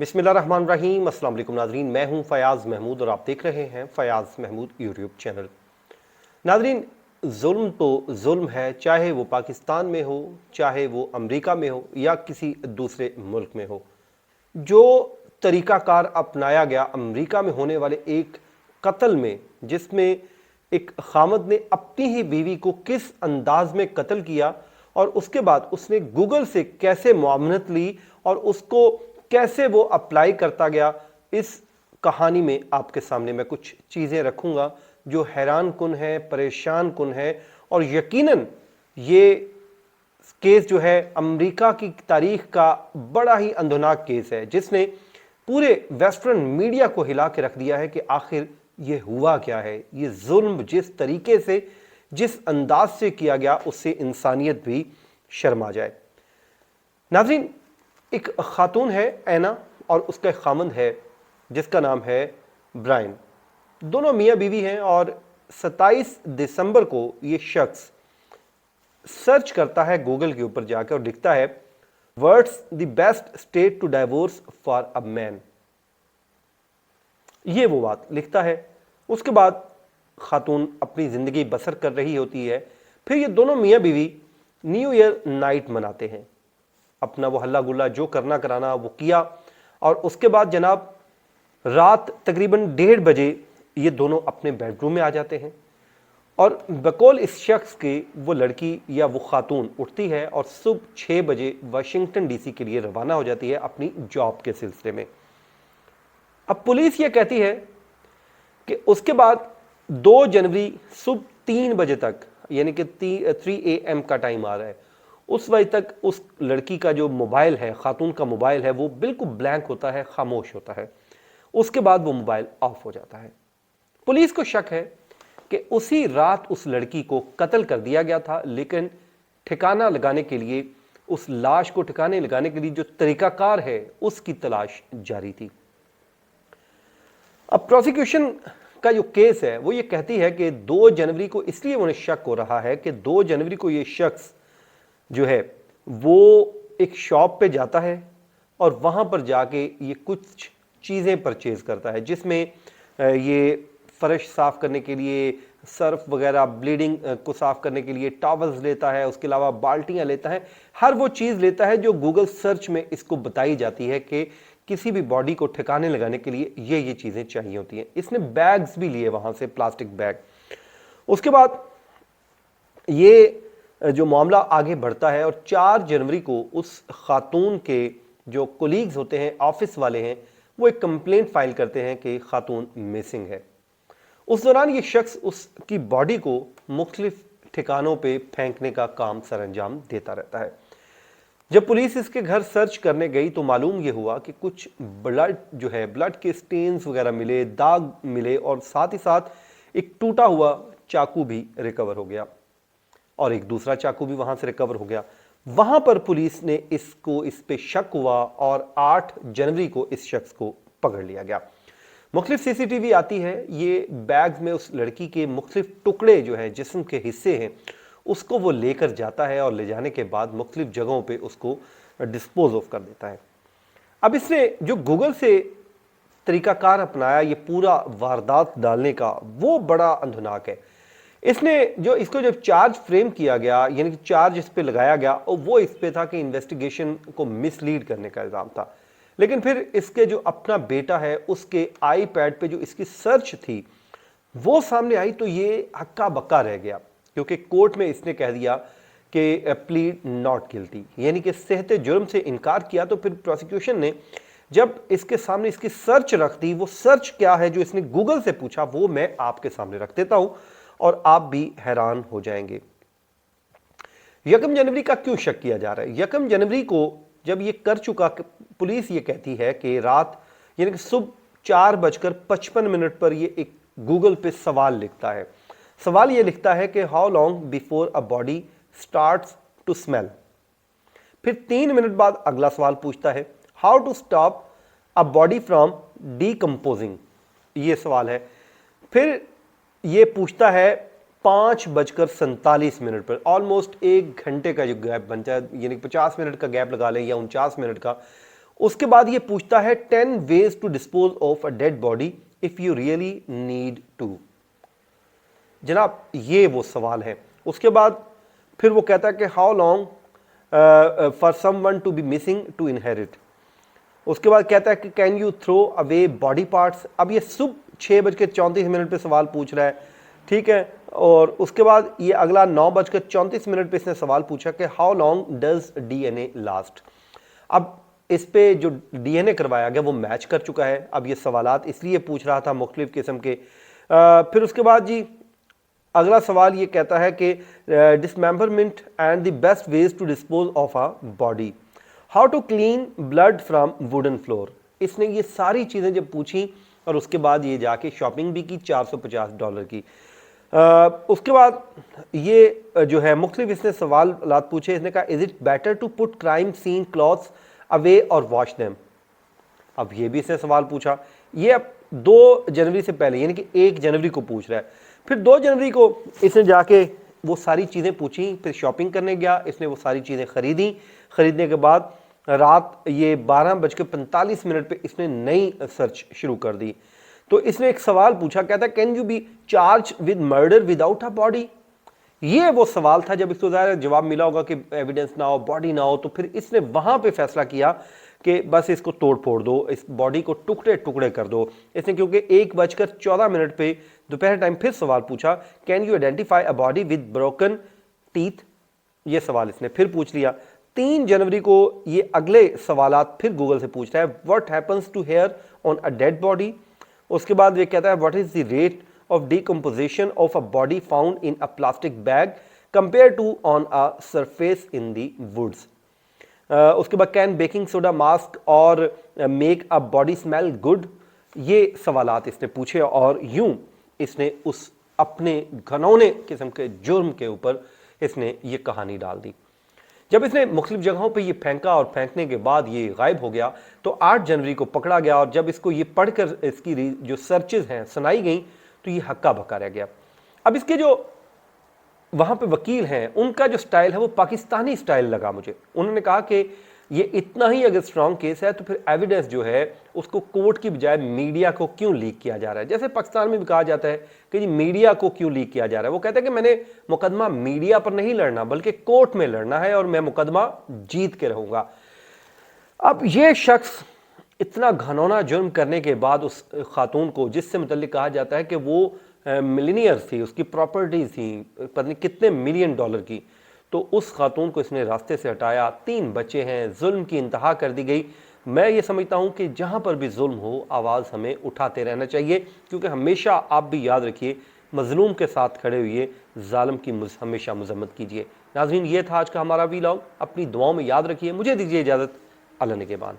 बिस्मिल्लाहिर्रहमानिर्रहीम। अस्सलाम वालेकुम नाज़रीन, मैं हूं फ़याज़ महमूद और आप देख रहे हैं फ़याज़ महमूद यूट्यूब चैनल। नाज़रीन, जुल्म तो जुल्म है, चाहे वो पाकिस्तान में हो, चाहे वो अमेरिका में हो या किसी दूसरे मुल्क में हो। जो तरीक़ाकार अपनाया गया अमेरिका में होने वाले एक कत्ल में, जिसमें एक खामद ने अपनी ही बीवी को किस अंदाज में कत्ल किया और उसके बाद उसने गूगल से कैसे मुआवनत ली और उसको कैसे वो अप्लाई करता गया, इस कहानी में आपके सामने मैं कुछ चीज़ें रखूँगा जो हैरान कुन है, परेशान कुन है। और यकीनन ये केस जो है अमेरिका की तारीख का बड़ा ही अंधनाक केस है, जिसने पूरे वेस्टर्न मीडिया को हिला के रख दिया है कि आखिर ये हुआ क्या है। ये जुल्म जिस तरीके से, जिस अंदाज से किया गया, उससे इंसानियत भी शर्मा जाए। नाज़रीन, एक खातून है ऐना और उसका एक खामंद है जिसका नाम है ब्रायन। दोनों मियाँ बीवी हैं और 27 दिसंबर को ये शख्स सर्च करता है गूगल के ऊपर जाकर और लिखता है words the best state to divorce for a man. ये वो बात लिखता है। उसके बाद खातून अपनी ज़िंदगी बसर कर रही होती है। फिर ये दोनों मियाँ बीवी न्यू ईयर नाइट मनाते हैं। अपना वो हल्ला गुल्ला जो करना कराना वो किया और उसके बाद जनाब रात तकरीबन 1:30 बजे ये दोनों अपने बेडरूम में आ जाते हैं और बकौल इस शख्स के वो लड़की या वो खातून उठती है और सुबह 6 बजे वाशिंगटन डीसी के लिए रवाना हो जाती है अपनी जॉब के सिलसिले में। अब पुलिस ये कहती है कि उसके बाद 2 जनवरी सुबह 3 बजे तक, यानी कि 3 AM का टाइम आ रहा है, उस वक्त तक उस लड़की का जो मोबाइल है, खातून का मोबाइल है, वो बिल्कुल ब्लैंक होता है, खामोश होता है। उसके बाद वो मोबाइल ऑफ हो जाता है। पुलिस को शक है कि उसी रात उस लड़की को कत्ल कर दिया गया था, लेकिन ठिकाना लगाने के लिए, उस लाश को ठिकाने लगाने के लिए जो तरीकाकार है उसकी तलाश जारी थी। अब प्रोसिक्यूशन का जो केस है वो ये कहती है कि 2 जनवरी को इसलिए उन्हें शक हो रहा है कि 2 जनवरी को ये शख्स जो है वो एक शॉप पे जाता है और वहाँ पर जाके ये कुछ चीज़ें परचेज़ करता है, जिसमें ये फर्श साफ़ करने के लिए सर्फ वगैरह, ब्लीडिंग को साफ़ करने के लिए टॉवल्स लेता है, उसके अलावा बाल्टियाँ लेता है। हर वो चीज़ लेता है जो गूगल सर्च में इसको बताई जाती है कि किसी भी बॉडी को ठिकाने लगाने के लिए ये चीज़ें चाहिए होती हैं। इसने बैग्स भी लिए वहाँ से, प्लास्टिक बैग। उसके बाद ये जो मामला आगे बढ़ता है और 4 जनवरी को उस खातून के जो कोलीग्स होते हैं, ऑफिस वाले हैं, वो एक कंप्लेंट फाइल करते हैं कि खातून मिसिंग है। उस दौरान ये शख्स उसकी बॉडी को मुख्तलिफ ठिकानों पे फेंकने का काम सरअंजाम देता रहता है। जब पुलिस इसके घर सर्च करने गई तो मालूम ये हुआ कि कुछ ब्लड जो है, ब्लड के स्टेन्स वगैरह मिले, दाग मिले और साथ ही साथ एक टूटा हुआ चाकू भी रिकवर हो गया और एक दूसरा चाकू भी वहां से रिकवर हो गया। वहां पर पुलिस ने इस पे शक हुआ और 8 जनवरी को इस शख्स को पकड़ लिया गया। मुख्तलिफ सीसीटीवी आती है, ये बैग में उस लड़की के मुख्तलिफ टुकड़े जो हैं, जिस्म के हिस्से हैं, उसको वो लेकर जाता है और ले जाने के बाद मुख्तलिफ जगहों पे उसको डिस्पोज ऑफ कर देता है। अब इसने जो गूगल से तरीकाकार अपनाया ये पूरा वारदात डालने का, वो बड़ा अंधनाक है। इसने जो इसको जब चार्ज फ्रेम किया गया, यानी कि चार्ज इस पे लगाया गया, और वो इस पे था कि इन्वेस्टिगेशन को मिसलीड करने का इल्ज़ाम था। लेकिन फिर इसके जो अपना बेटा है उसके आईपैड पे जो इसकी सर्च थी वो सामने आई तो ये हक्का बक्का रह गया, क्योंकि कोर्ट में इसने कह दिया कि प्लीड नॉट गिल्टी, यानी कि सेहते जुर्म से इनकार किया। तो फिर प्रोसिक्यूशन ने जब इसके सामने इसकी सर्च रख दी, वो सर्च क्या है जो इसने गूगल से पूछा, वो मैं आपके सामने रख देता हूं और आप भी हैरान हो जाएंगे। 1 जनवरी का क्यों शक किया जा रहा है? 1 जनवरी को जब ये कर चुका, पुलिस ये कहती है कि रात, यानी कि सुबह 4:55 पर ये एक गूगल पे सवाल लिखता है। सवाल ये लिखता है कि how long before a body starts to smell. फिर 3 मिनट बाद अगला सवाल पूछता है how to stop a body from decomposing, ये सवाल है। फिर ये पूछता है 5:47 पर, ऑलमोस्ट 1 घंटे का जो गैप बनता है, यानी 50 मिनट का गैप लगा लें या 49 मिनट का, उसके बाद ये पूछता है 10 ways to dispose of a dead body if you really need to। जनाब ये वो सवाल है। उसके बाद फिर वो कहता है कि how long for someone to be missing to inherit. उसके बाद कहता है कि can you throw away body parts. अब ये सुबह 6:34 पे सवाल पूछ रहा है, ठीक है। और उसके बाद ये अगला 9:34 पे इसने सवाल पूछा कि how long does DNA last. अब इस पे जो डीएनए करवाया गया वो मैच कर चुका है। अब ये सवालात इसलिए पूछ रहा था मुख्तलिफ किस्म के। फिर उसके बाद जी अगला सवाल ये कहता है कि dismemberment and the best ways to dispose of a body, how to clean blood from wooden floor. इसने ये सारी चीज़ें जब पूछी और उसके बाद ये जाके शॉपिंग भी की $450 की। उसके बाद ये जो है मुख्तलिफ इसने सवाल पूछे। इसने कहा is it better to put crime scene clothes away और वॉश देम। अब ये भी इसने सवाल पूछा। ये अब 2 जनवरी से पहले यानी कि 1 जनवरी को पूछ रहा है। फिर 2 जनवरी को इसने जाके वो सारी चीज़ें पूछी, फिर शॉपिंग करने गया, इसने वो सारी चीज़ें खरीदी। खरीदने के बाद रात ये 12:45 पे इसने नई सर्च शुरू कर दी। तो इसने एक सवाल पूछा, कहता है can you B charge with murder without a body. ये वो सवाल था जब इसको ज़ाहिर जवाब मिला होगा कि एविडेंस ना हो, बॉडी ना हो, तो फिर इसने वहां पे फैसला किया कि बस इसको तोड़ फोड़ दो, इस बॉडी को टुकड़े टुकड़े कर दो। इसने क्योंकि 1:14 पे दोपहर टाइम फिर सवाल पूछा, can you identify a body with broken teeth. ये सवाल इसने फिर पूछ लिया। 3 जनवरी को ये अगले सवालात फिर गूगल से पूछ रहा है, what happens to hair on a dead body. उसके बाद ये कहता है what is the rate of decomposition of a body found in a plastic bag compare to on a surface in the woods. उसके बाद कैन बेकिंग सोडा मास्क और make a body smell good. ये सवालात इसने पूछे और यूं इसने उस अपने घनौने किस्म के जुर्म के ऊपर इसने ये कहानी डाल दी। जब इसने मुख्तलिफ जगहों पे ये फेंका और फेंकने के बाद ये गायब हो गया तो 8 जनवरी को पकड़ा गया और जब इसको ये पढ़कर इसकी जो सर्चेज हैं सुनाई गई तो ये हक्का बक्का रह गया। अब इसके जो वहाँ पे वकील हैं उनका जो स्टाइल है वो पाकिस्तानी स्टाइल लगा मुझे। उन्होंने कहा कि ये इतना ही अगर स्ट्रॉन्ग केस है तो फिर एविडेंस जो है उसको कोर्ट की बजाय मीडिया को क्यों लीक किया जा रहा है। जैसे पाकिस्तान में भी कहा जाता है कि जी मीडिया को क्यों लीक किया जा रहा है। वो कहते हैं कि मैंने मुकदमा मीडिया पर नहीं लड़ना बल्कि कोर्ट में लड़ना है और मैं मुकदमा जीत के रहूंगा। अब ये शख्स इतना घनौना जुर्म करने के बाद उस खातून को जिससे मुतल्लिक कहा जाता है कि वो मिलीनियर थी, उसकी प्रॉपर्टी थी पता नहीं कितने $1 मिलियन की, तो उस खातून को इसने रास्ते से हटाया। 3 बच्चे हैं, जुल्म की इंतहा कर दी गई। मैं ये समझता हूँ कि जहाँ पर भी जुल्म हो आवाज़ हमें उठाते रहना चाहिए, क्योंकि हमेशा आप भी याद रखिए मजलूम के साथ खड़े हुए जालिम की हमेशा मजम्मत कीजिए। नाज़रीन ये था आज का हमारा वीलॉग। अपनी दुआओं में याद रखिए। मुझे दीजिए इजाज़त। अल्लाह निगहबान।